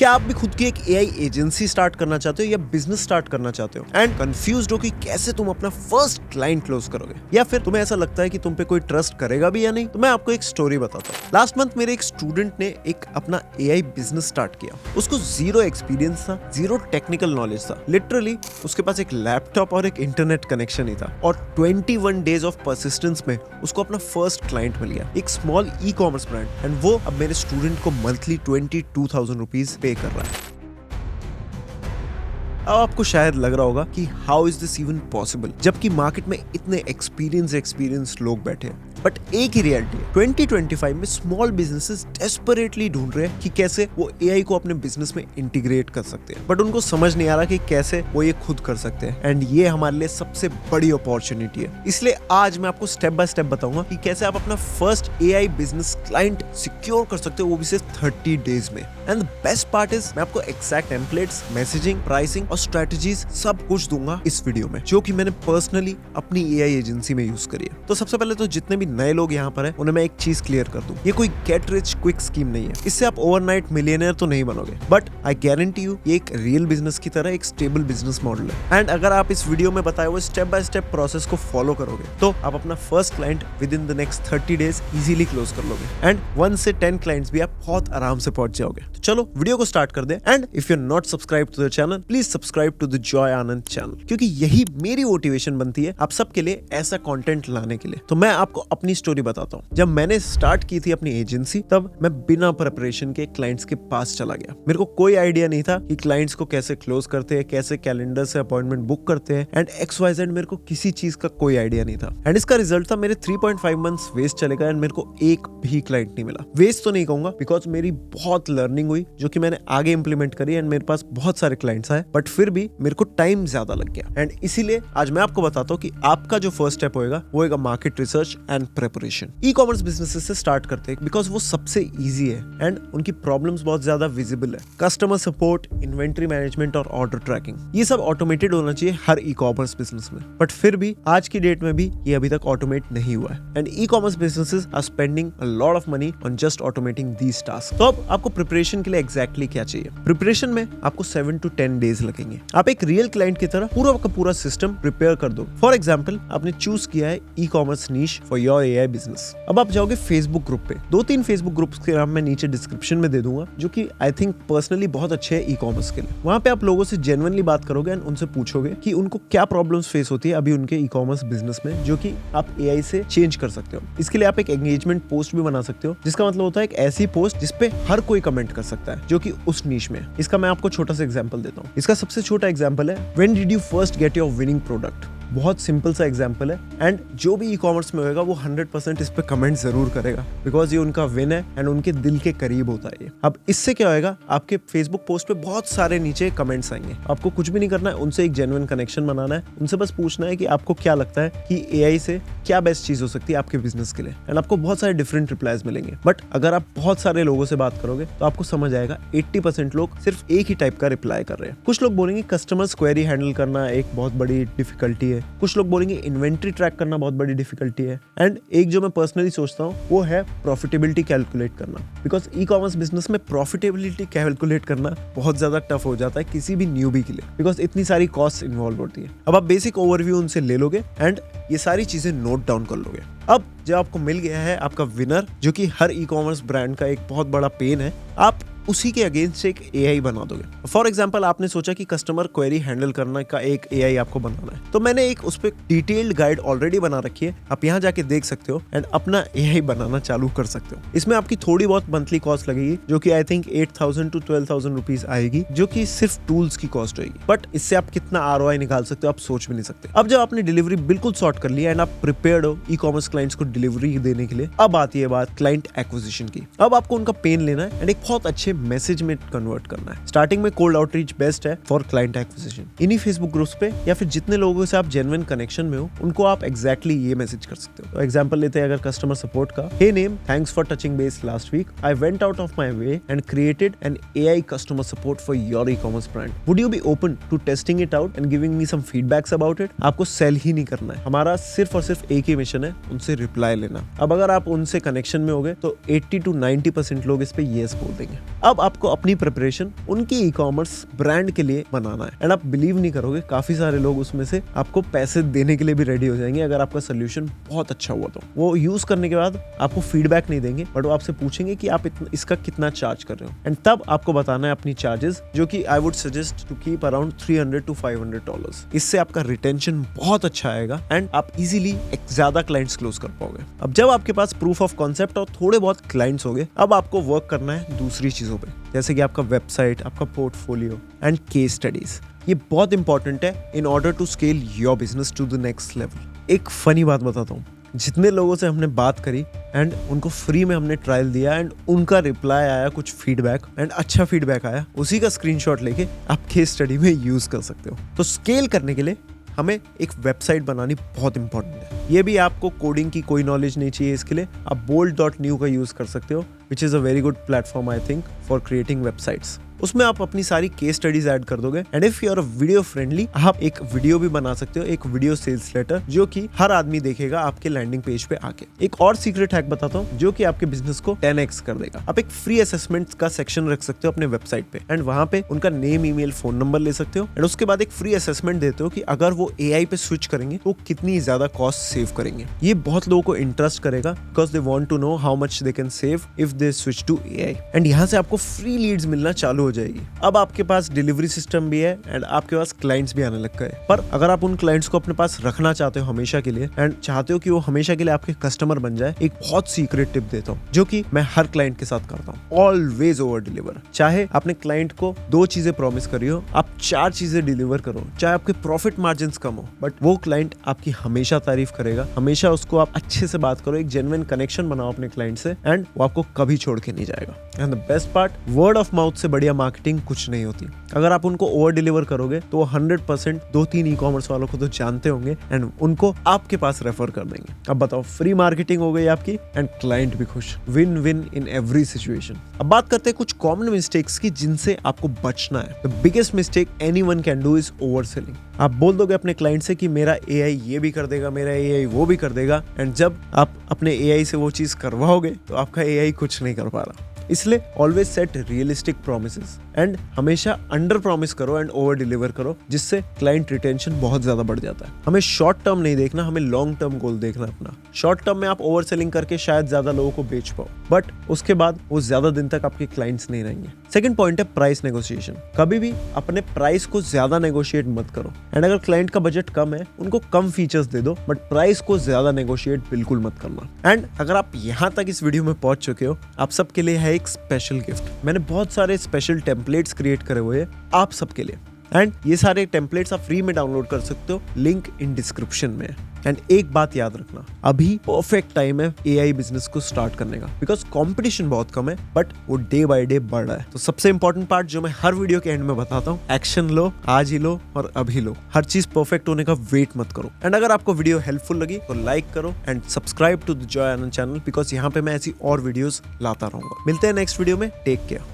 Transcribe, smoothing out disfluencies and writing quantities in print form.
क्या आप भी खुद की एक एआई एजेंसी स्टार्ट करना चाहते हो या बिजनेस स्टार्ट करना चाहते हो एंड कंफ्यूज्ड हो कि कैसे तुम अपना फर्स्ट क्लाइंट क्लोज करोगे, या फिर तुम्हें ऐसा लगता है कि तुम पे कोई ट्रस्ट करेगा भी या नहीं? तो मैं आपको एक स्टोरी बताता हूँ। लास्ट मंथ मेरे एक स्टूडेंट ने एक अपना एआई बिजनेस स्टार्ट किया। उसको जीरो एक्सपीरियंस था, जीरो टेक्निकल नॉलेज था। लिटरली उसके पास एक लैपटॉप और एक इंटरनेट कनेक्शन ही था, और 21 डेज ऑफ परसिस्टेंस में उसको अपना फर्स्ट क्लाइंट मिल गया, एक small E commerce brand, and वो अब मेरे स्टूडेंट को मंथली 22,000 रुपीज पे कर रहा है। अब आपको शायद लग रहा होगा कि how is this even possible, जबकि मार्केट में इतने एक्सपीरियंस लोग बैठे हैं। बट एक ही रियलिटी है, 2025 में स्मॉल बिजनेसेस डेस्परेटली ढूंढ रहे हैं कि कैसे वो एआई को अपने बिजनेस में इंटीग्रेट कर सकते हैं, बट उनको समझ नहीं आ रहा कि कैसे वो ये खुद कर सकते हैं। एंड ये हमारे लिए सबसे बड़ी अपॉर्चुनिटी है। इसलिए आज मैं आपको स्टेप बाय स्टेप बताऊंगा कि कैसे आप अपना first AI business client secure कर सकते हो, वो भी सिर्फ 30 डेज में। And the best part is मैं आपको एग्जैक्ट टेम्पलेट्स, मैसेजिंग, प्राइसिंग और स्ट्रेटजीज सब कुछ दूंगा इस वीडियो में, जो कि मैंने पर्सनली अपनी एआई एजेंसी में यूज करी है। तो सबसे पहले तो जितने भी नए लोग यहाँ पर हैं, उन्हें मैं एक चीज क्लियर कर दूं, ये कोई गेट रिच क्विक स्कीम नहीं है। इससे आप ओवरनाइट मिलियनेयर तो नहीं बनोगे, बट आई गारंटी यू ये एक रियल बिजनेस की तरह एक स्टेबल बिजनेस मॉडल है। एंड अगर आप इस वीडियो में बताए हुए स्टेप बाय स्टेप प्रोसेस को फॉलो करोगे तो आप अपना first client with in the next 30 days easily close कर लोगे, एंड 1 से 10 क्लाइंट्स भी आप बहुत आराम से पहुंच जाओगे। तो चलो वीडियो को स्टार्ट कर दे। And if you are not subscribe to the channel, please subscribe to the Joy Anand channel, क्योंकि यही मेरी मोटिवेशन बनती है आप सबके लिए ऐसा कंटेंट लाने के लिए। तो मैं आपको अपनी स्टोरी बताता हूँ। जब मैंने स्टार्ट की थी अपनी एजेंसी, तब मैं बिना प्रिपरेशन के क्लाइंट्स के पास चला गया। मेरे को कोई आइडिया नहीं था कि क्लाइंट्स को कैसे क्लोज करते हैं, कैसे कैलेंडर से अपॉइंटमेंट बुक करते हैं, एंड XYZ मेरे को किसी चीज का कोई आइडिया नहीं था। एंड इसका रिजल्ट था मेरे 3.5 मंथ्स वेस्ट चले गए, एंड मेरे को एक भी क्लाइंट नहीं मिला। वेस्ट तो नहीं कहूंगा, बिकॉज मेरी बहुत लर्निंग हुई जो कि मैंने आगे इंप्लीमेंट करी, एंड मेरे पास बहुत सारे क्लाइंट्स आए, बट फिर भी मेरे को टाइम ज्यादा लग गया। एंड इसीलिए आज मैं आपको बताता हूँ कि आपका जो फर्स्ट स्टेप होगा वो होगा market research and preparation. E commerce businesses से स्टार्ट करते हैं बिकॉज वो सबसे इजी है एंड उनकी प्रॉब्लम्स बहुत ज्यादा विजिबल है। कस्टमर सपोर्ट, इन्वेंट्री मैनेजमेंट और ऑर्डर ट्रैकिंग, ये सब ऑटोमेटेड होना चाहिए हर ई कॉमर्स बिजनेस में, बट फिर भी आज की डेट में भी ये अभी तक ऑटोमेट नहीं हुआ है। And e commerce businesses are spending a lot of money on just automating these task. तो अब आपको प्रिपरेशन के लिए एग्जैक्टली क्या चाहिए? प्रिपरेशन में आपको 7 to 10 डेज लगेंगे। आप एक रियल क्लाइंट की तरह पूरा का पूरा सिस्टम प्रिपेयर कर दो। फॉर एग्जाम्पल, आपने चूज किया है e commerce niche for your AI business. अब आप जाओगे फेसबुक ग्रुप पे। 2-3 फेसबुक ग्रुप्स के नाम मैं नीचे डिस्क्रिप्शन में दे दूंगा, जो कि आई थिंक पर्सनली बहुत अच्छे हैं ई कॉमर्स के लिए। वहां पे आप लोगों से जेन्युइनली बात करोगे एंड उनसे पूछोगे कि उनको क्या प्रॉब्लम्स फेस होती है अभी उनके ई कॉमर्स बिजनेस में, जो कि आप एआई से चेंज कर सकते हो। इसके लिए आप एक एंगेजमेंट पोस्ट भी बना सकते हो, जिसका मतलब होता है एक ऐसी पोस्ट जिसपे हर कोई कमेंट कर सकता है, जो कि उस नीश में है। इसका मैं आपको छोटा सा एग्जांपल देता हूँ। इसका सबसे छोटा एग्जांपल है, when did you first get your winning product. बहुत सिंपल सा एग्जांपल है, एंड जो भी ई कॉमर्स में होगा वो 100% इस पे कमेंट जरूर करेगा, बिकॉज ये उनका विन है एंड उनके दिल के करीब होता है ये। अब इससे क्या होएगा, आपके फेसबुक पोस्ट पे बहुत सारे नीचे कमेंट्स आएंगे। आपको कुछ भी नहीं करना है, उनसे एक जेन्युइन कनेक्शन बनाना है। उनसे बस पूछना है कि आपको क्या लगता है कि एआई से क्या बेस्ट चीज हो सकती है आपके बिजनेस के लिए, एंड आपको बहुत सारे डिफरेंट रिप्लाईज मिलेंगे। बट अगर आप बहुत सारे लोगों से बात करोगे तो आपको समझ आएगा 80% लोग सिर्फ एक ही टाइप का रिप्लाई कर रहे हैं। कुछ लोग बोलेंगे कस्टमर्स क्वेरी हैंडल करना एक बहुत बड़ी डिफिकल्टी है, कुछ लोग बोलेंगे इन्वेंट्री ट्रैक करना बहुत बड़ी डिफिकल्टी है, एंड एक जो मैं पर्सनली सोचता हूँ वो है प्रॉफिटेबिलिटी कैलकुलेट करना। बिकॉज ई कॉमर्स बिजनेस में प्रॉफिटेबिलिटी कैलकुलेट करना बहुत ज्यादा टफ हो जाता है किसी भी न्यूबी के लिए, बिकॉज इतनी सारी कॉस्ट इन्वॉल्व होती है। अब आप बेसिक ओवरव्यू उनसे ले लोगे एंड ये सारी चीजें नोट डाउन कर लोगे। अब जब आपको मिल गया है आपका विनर, जो कि हर ई कॉमर्स ब्रांड का एक बहुत बड़ा पेन है, आप उसी के अगेंस्ट एक एआई बना दोगे। फॉर एग्जांपल, आपने सोचा कि कस्टमर क्वेरी हैंडल करने का एक एआई आपको बनाना है, तो मैंने एक उस पे डिटेल्ड गाइड ऑलरेडी बना रखी है, आप यहाँ जाके देख सकते हो एंड अपना एआई बनाना चालू कर सकते हो। इसमें आपकी थोड़ी बहुत मंथली कॉस्ट लगेगी, जो कि आई थिंक 8,000 to 12,000 रुपीज आएगी, जो कि सिर्फ टूल्स की कॉस्ट होगी। बट इससे आप कितना ROI निकाल सकते हो आप सोच भी नहीं सकते। अब जब आपने डिलीवरी बिल्कुल सॉर्ट कर लिया एंड आप प्रिपेयर्ड हो ई कॉमर्स क्लाइंट्स को डिलीवरी देने के लिए, अब आती है बात क्लाइंट एक्विजिशन की। अब आपको उनका पेन लेना है एंड एक बहुत अच्छे मैसेज में कन्वर्ट करना है। स्टार्टिंग में कोल्ड आउटरीच बेस्ट है फॉर क्लाइंट एक्विजिशन। इन्हीं फेसबुक ग्रुप्स पे या फिर जितने लोगों से आप जेन्युइन कनेक्शन में हो, उनको आप एग्जैक्टली ये मैसेज कर सकते हो। तो एग्जांपल लेते हैं अगर कस्टमर सपोर्ट का, hey name, thanks for touching base last week, I went out of my way and created an AI customer support for your e commerce brand, would you be open to testing it out and giving me some feedbacks about it. आपको sell ही नहीं करना है, हमारा सिर्फ और सिर्फ एक ही मिशन है, उनसे रिप्लाई लेना। अब अगर आप उनसे कनेक्शन में हो गए तो 80 to 90% लोग इस पे येस बोल देंगे। अब आपको अपनी प्रिपरेशन उनकी ई कॉमर्स ब्रांड के लिए बनाना है एंड आप बिलीव नहीं करोगे, काफी सारे लोग उसमें से आपको पैसे देने के लिए भी रेडी हो जाएंगे अगर आपका सोल्यूशन बहुत अच्छा हुआ तो। वो यूज करने के बाद आपको फीडबैक नहीं देंगे, बट वो आपसे पूछेंगे कि आप इसका कितना चार्ज कर रहे हो, एंड तब आपको बताना है अपनी चार्जेस, जो कि I would suggest to keep around $300 to $500। इससे आपका रिटेंशन बहुत अच्छा आएगा एंड आप इजीली ज्यादा क्लाइंट्स क्लोज कर पाओगे। अब जब आपके पास प्रूफ ऑफ कॉन्सेप्ट और थोड़े बहुत क्लाइंट्स हो गए, अब आपको वर्क करना है दूसरी चीजों पे, जैसे कि आपका वेबसाइट, आपका पोर्टफोलियो एंड केस स्टडीज। ये बहुत इंपॉर्टेंट है in order to scale your business to the next level. एक फनी बात बताता हूँ, जितने लोगों से हमने बात करी एंड उनको फ्री में हमने ट्रायल दिया एंड उनका रिप्लाई आया, कुछ फीडबैक एंड अच्छा फीडबैक आया, उसी का स्क्रीनशॉट लेके आप केस स्टडी में यूज कर सकते हो। तो स्केल करने के लिए हमें एक वेबसाइट बनानी बहुत इंपॉर्टेंट है। ये भी आपको कोडिंग की कोई नॉलेज नहीं चाहिए, इसके लिए आप bold.new का यूज कर सकते हो, which is a very good platform I think for creating websites. उसमें आप अपनी सारी केस स्टडीज ऐड कर दोगे and if you are video friendly, आप एक वीडियो भी बना सकते हो, एक वीडियो सेल्स लेटर, जो कि हर आदमी देखेगा आपके लैंडिंग पेज पे आके। एक और सीक्रेट हैक बताता हूँ जो कि आपके बिजनेस को 10x कर देगा। आप एक फ्री असेसमेंट का सेक्शन रख सकते हो अपने वेबसाइट पे एंड वहां पे उनका नेम, ईमेल, फोन नंबर ले सकते हो एंड उसके बाद एक फ्री असेसमेंट देते हो कि अगर वो AI पे स्विच करेंगे तो कितनी ज्यादा कॉस्ट सेव करेंगे। ये बहुत लोगों को इंटरेस्ट करेगा because they want to know how much they can save if they switch to AI and यहाँ से आपको फ्री लीड्स मिलना चालू हो जाएगी। अब आपके पास डिलीवरी सिस्टम भी है एंड आपके पास क्लाइंट्स भी आने लग गए। पर अगर आप उन क्लाइंट्स को अपने पास रखना चाहते हो हमेशा के लिए एंड चाहते हो कि वो हमेशा के लिए आपके कस्टमर बन जाए, एक बहुत सीक्रेट टिप देता हूँ जो कि मैं हर क्लाइंट के साथ करता हूँ। Always over deliver. चाहे आपने क्लाइंट को 2 चीजें प्रॉमिस करी हो, आप 4 चीजें डिलीवर करो, चाहे आपके प्रॉफिट मार्जिन कम हो, बट वो क्लाइंट आपकी हमेशा तारीफ करेगा। हमेशा उसको आप अच्छे से बात करो, एक जेन्युइन कनेक्शन बनाओ अपने क्लाइंट से एंड वो आपको कभी छोड़ के नहीं जाएगा। And the best part, word of mouth से बढ़िया मार्केटिंग कुछ नहीं होती। अगर आप उनको ओवर डिलीवर करोगे तो 100% 2-3 ई कॉमर्स वालों को तो जानते होंगे एंड उनको आपके पास रेफर कर देंगे। अब बताओ, फ्री मार्केटिंग हो गई आपकी एंड क्लाइंट भी खुश। Win win in every situation. अब बात करते हैं कुछ कॉमन मिस्टेक्स की जिनसे आपको बचना है। The biggest mistake anyone can do is over selling. आप बोल दोगे अपने क्लाइंट से कि मेरा AI ये भी कर देगा, मेरा AI वो भी कर देगा, एंड जब आप अपने AI से वो चीज करवाओगे तो आपका AI कुछ नहीं कर पा रहा। इसलिए always set realistic promises and हमेशा अंडर प्रॉमिस करो एंड ओवर डिलीवर करो, जिससे क्लाइंट रिटेंशन बहुत ज्यादा बढ़ जाता है। हमें शॉर्ट टर्म नहीं देखना, हमें लॉन्ग टर्म गोल देखना अपना। शॉर्ट टर्म में आप ओवर सेलिंग करके शायद ज्यादा लोगों को बेच पाओ, बट उसके बाद वो ज्यादा दिन तक आपके क्लाइंट्स नहीं रहेंगे। सेकंड पॉइंट है प्राइस नेगोशिएशन। कभी भी अपने प्राइस को ज्यादा नेगोशिएट मत करो एंड अगर क्लाइंट का बजट कम है, उनको कम फीचर्स दे दो, बट प्राइस को ज्यादा नेगोशिएट बिल्कुल मत करना। एंड अगर आप यहाँ तक इस वीडियो में पहुंच चुके हो, आप सबके लिए है एक स्पेशल गिफ्ट। मैंने बहुत सारे स्पेशल टेम्पलेट्स क्रिएट करे हुए हैं आप सबके लिए एंड ये सारे टेम्पलेट्स आप फ्री में डाउनलोड कर सकते हो, लिंक इन डिस्क्रिप्शन में। एंड एक बात याद रखना, अभी परफेक्ट टाइम है AI बिजनेस को स्टार्ट करने का, बिकॉज कंपटीशन बहुत कम है बट वो डे बाय डे बढ़ रहा है। तो सबसे इंपॉर्टेंट पार्ट जो मैं हर वीडियो के एंड में बताता हूँ, एक्शन लो, आज ही लो और अभी लो। हर चीज परफेक्ट होने का वेट मत करो। एंड अगर आपको वीडियो हेल्पफुल लगी तो लाइक करो and subscribe to the Joy Anand channel, because यहाँ पे मैं ऐसी और वीडियोस लाता रहूंगा। मिलते हैं नेक्स्ट वीडियो में। Take care.